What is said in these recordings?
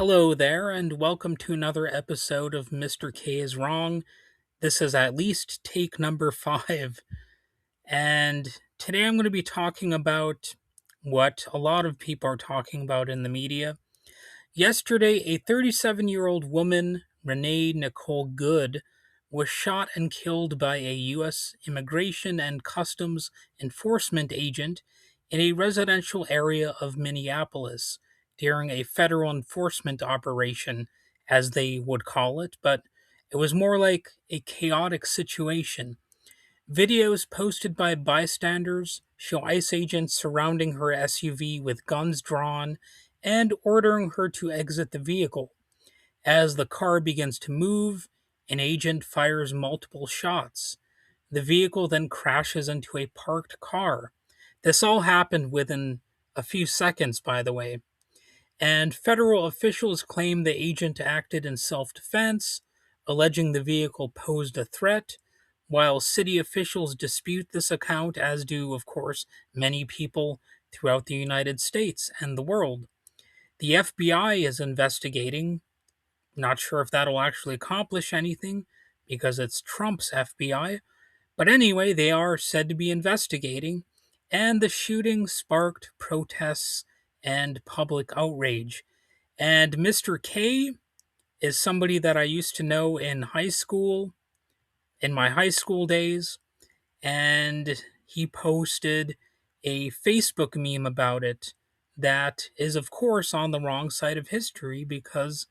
Hello there, and welcome to another episode of Mr. K is Wrong. This is at least take number 5, and today I'm going to be talking about what a lot of people are talking about in the media. Yesterday, a 37-year-old woman, Renee Nicole Good, was shot and killed by a U.S. Immigration and Customs Enforcement agent in a residential area of Minneapolis during a federal enforcement operation, as they would call it, but it was more like a chaotic situation. Videos posted by bystanders show ICE agents surrounding her SUV with guns drawn and ordering her to exit the vehicle. As the car begins to move, an agent fires multiple shots. The vehicle then crashes into a parked car. This all happened within a few seconds, by the way. And federal officials claim the agent acted in self defense, alleging the vehicle posed a threat, while city officials dispute this account, as do, of course, many people throughout the United States and the world. The FBI is investigating. Not sure if that'll actually accomplish anything because it's Trump's FBI, but anyway, they are said to be investigating, and the shooting sparked protests and public outrage. And Mr. K is somebody that I used to know in high school, in my high school days, and he posted a Facebook meme about it that is, of course, on the wrong side of history because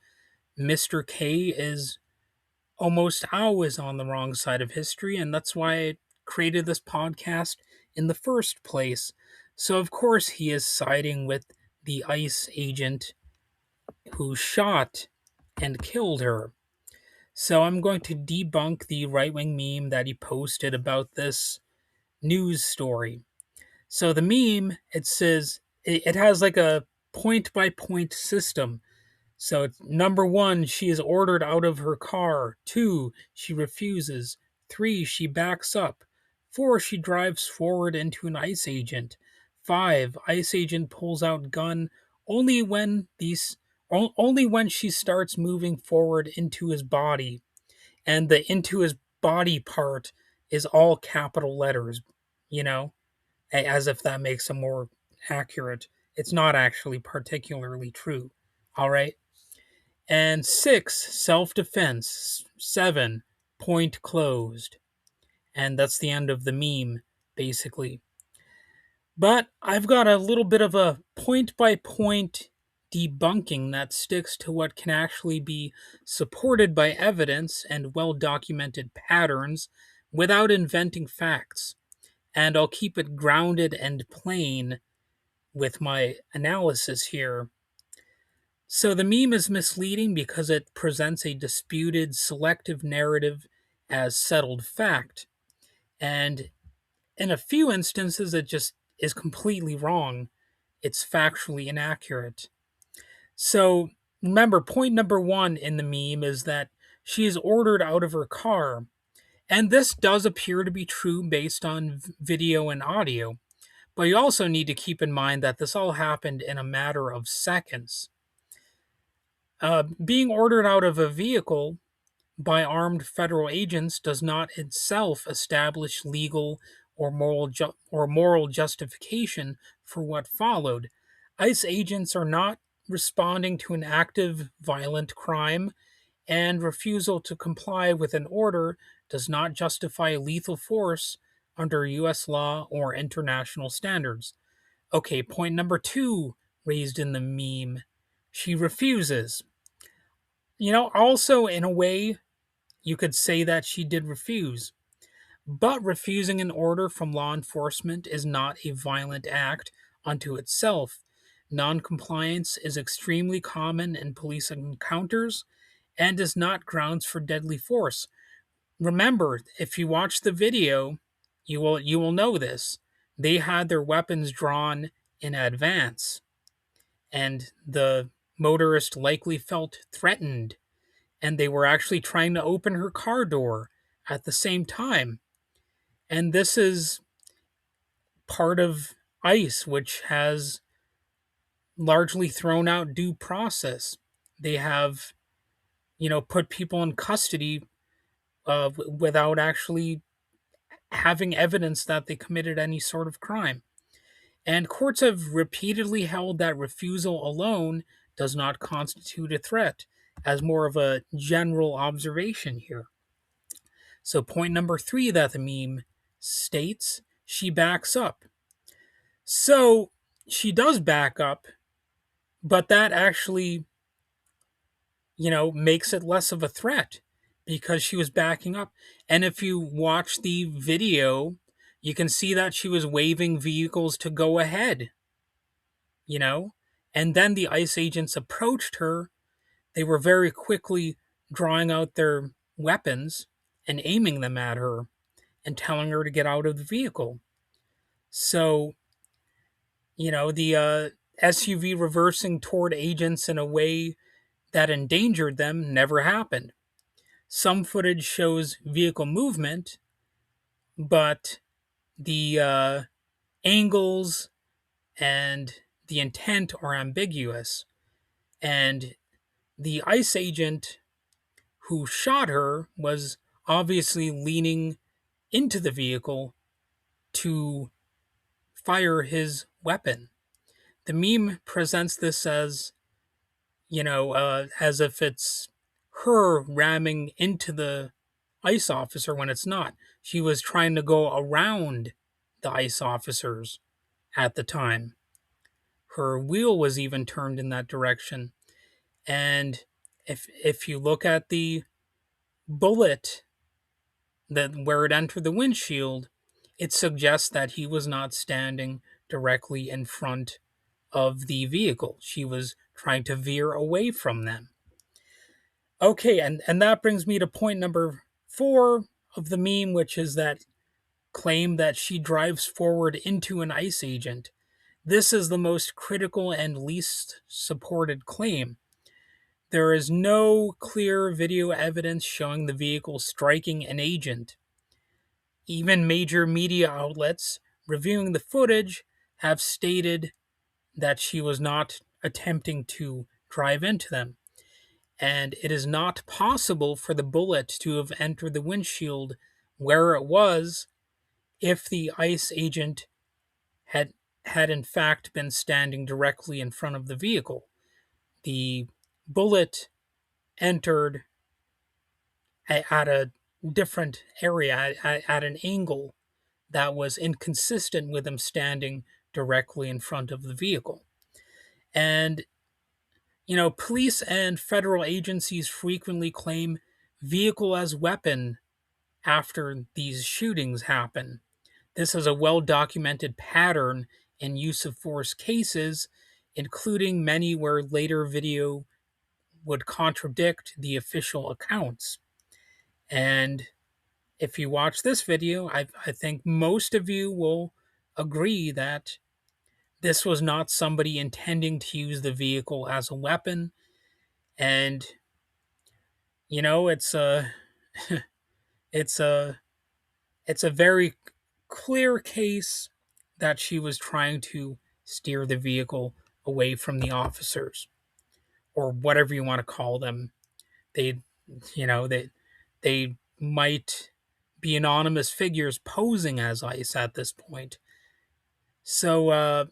Mr. K is almost always on the wrong side of history, and that's why I created this podcast in the first place. So, of course, he is siding with the ICE agent who shot and killed her. So, I'm going to debunk the right wing meme that he posted about this news story. So, the meme, it says, it has like a point by point system. So it's number one, she is ordered out of her car. Two, she refuses. Three, she backs up. Four, she drives forward into an ICE agent. Five, ICE agent pulls out gun only when only when she starts moving forward into his body. And the into his body part is all capital letters, you know, as if that makes them more accurate. It's not actually particularly true. All right. And six, self defense. Seven, point closed. And that's the end of the meme, basically. But I've got a little bit of a point by point debunking that sticks to what can actually be supported by evidence and well documented patterns without inventing facts. And I'll keep it grounded and plain with my analysis here. So the meme is misleading because it presents a disputed selective narrative as settled fact. And in a few instances, it just is completely wrong. It's factually inaccurate. So remember, point number one in the meme is that she is ordered out of her car. And this does appear to be true based on video and audio. But you also need to keep in mind that this all happened in a matter of seconds. Being ordered out of a vehicle by armed federal agents does not itself establish legal or moral justification for what followed. ICE agents are not responding to an active violent crime, and refusal to comply with an order does not justify lethal force under U.S. law or international standards. Okay, point number two raised in the meme. She refuses. Also, in a way, you could say that she did refuse. But refusing an order from law enforcement is not a violent act unto itself. Noncompliance is extremely common in police encounters and is not grounds for deadly force. Remember, if you watch the video, you will know this. They had their weapons drawn in advance, and the motorist likely felt threatened, and they were actually trying to open her car door at the same time. And this is part of ICE, which has largely thrown out due process. they have, put people in custody without actually having evidence that they committed any sort of crime. And courts have repeatedly held that refusal alone does not constitute a threat, as more of a general observation here. So, point number three that the meme states, she backs up. So, she does back up, but that actually, makes it less of a threat because she was backing up. And if you watch the video, you can see that she was waving vehicles to go ahead, you know? And then the ICE agents approached her. They were very quickly drawing out their weapons and aiming them at her and telling her to get out of the vehicle. So, the SUV reversing toward agents in a way that endangered them never happened. Some footage shows vehicle movement, but the angles and the intent are ambiguous. And the ICE agent who shot her was obviously leaning into the vehicle to fire his weapon. The meme presents this as if it's her ramming into the ICE officer when it's not. She was trying to go around the ICE officers at the time. Her wheel was even turned in that direction. And if you look at the bullet that where it entered the windshield, it suggests that he was not standing directly in front of the vehicle. She was trying to veer away from them. Okay, and that brings me to point number 4 of the meme, which is that claim that she drives forward into an ICE agent. This is the most critical and least supported claim. There is no clear video evidence showing the vehicle striking an agent. Even major media outlets reviewing the footage have stated that she was not attempting to drive into them. And it is not possible for the bullet to have entered the windshield where it was if the ICE agent had in fact been standing directly in front of the vehicle. The bullet entered at a different area, at an angle that was inconsistent with him standing directly in front of the vehicle. And, police and federal agencies frequently claim vehicle as weapon after these shootings happen. This is a well documented pattern in use of force cases, including many where later video would contradict the official accounts. And if you watch this video, I think most of you will agree that this was not somebody intending to use the vehicle as a weapon. And, it's a it's a it's a very clear case that she was trying to steer the vehicle away from the officers, or whatever you want to call them. They, they might be anonymous figures posing as ICE at this point. So,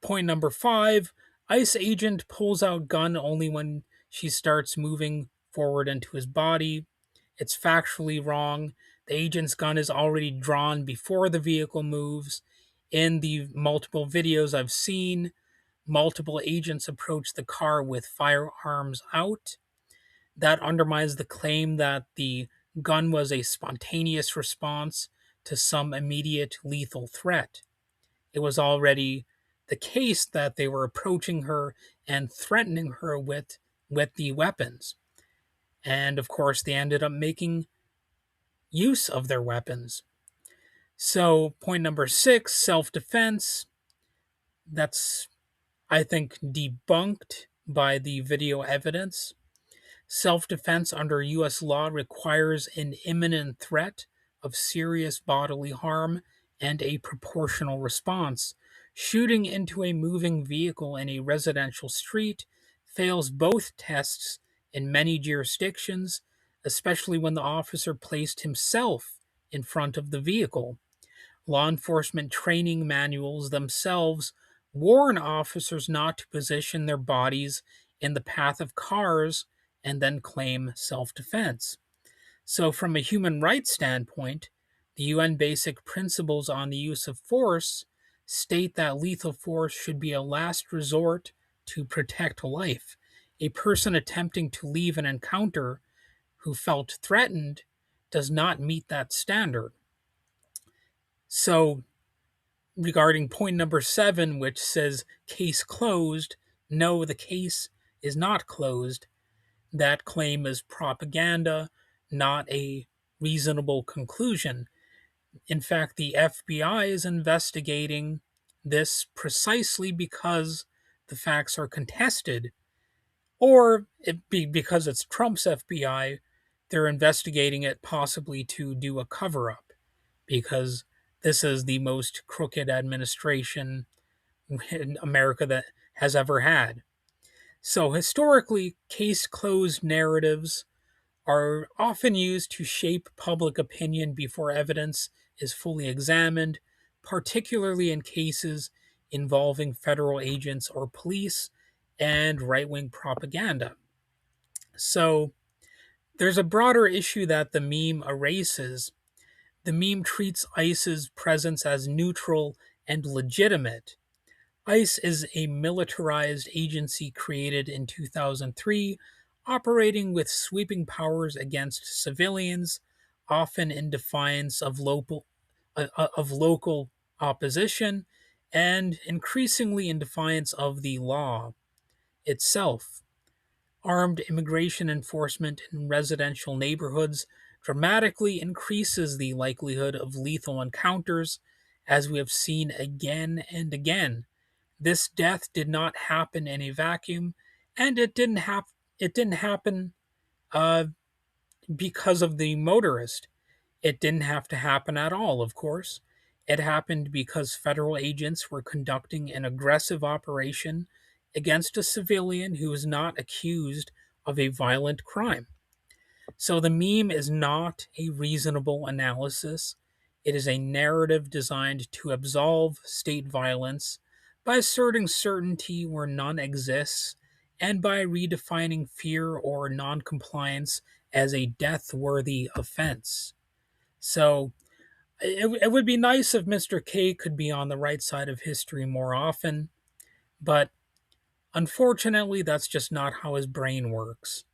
point number 5, ICE agent pulls out gun only when she starts moving forward into his body. It's factually wrong. The agent's gun is already drawn before the vehicle moves. In the multiple videos I've seen, multiple agents approach the car with firearms out. That undermines the claim that the gun was a spontaneous response to some immediate lethal threat. It was already the case that they were approaching her and threatening her with the weapons. And of course, they ended up making use of their weapons. So, point number 6, self-defense. That's, I think, debunked by the video evidence. Self-defense under U.S. law requires an imminent threat of serious bodily harm and a proportional response. Shooting into a moving vehicle in a residential street fails both tests in many jurisdictions, especially when the officer placed himself in front of the vehicle. Law enforcement training manuals themselves warn officers not to position their bodies in the path of cars and then claim self defense. So, from a human rights standpoint, the UN Basic Principles on the Use of Force state that lethal force should be a last resort to protect life. A person attempting to leave an encounter who felt threatened does not meet that standard. So, regarding point number 7, which says case closed, no, the case is not closed. That claim is propaganda, not a reasonable conclusion. In fact, the FBI is investigating this precisely because the facts are contested, or because it's Trump's FBI, they're investigating it possibly to do a cover up, because this is the most crooked administration in America that has ever had. So, historically, case closed narratives are often used to shape public opinion before evidence is fully examined, particularly in cases involving federal agents or police and right wing propaganda. So, there's a broader issue that the meme erases. The meme treats ICE's presence as neutral and legitimate. ICE is a militarized agency created in 2003, operating with sweeping powers against civilians, often in defiance of local opposition, and increasingly in defiance of the law itself. Armed immigration enforcement in residential neighborhoods dramatically increases the likelihood of lethal encounters, as we have seen again and again. This death did not happen in a vacuum, and it didn't happen uh, because of the motorist. It didn't have to happen at all, of course. It happened because federal agents were conducting an aggressive operation against a civilian who was not accused of a violent crime. So the meme is not a reasonable analysis. It is a narrative designed to absolve state violence by asserting certainty where none exists and by redefining fear or noncompliance as a death worthy offense. So it would be nice if Mr. K could be on the right side of history more often, but unfortunately, that's just not how his brain works.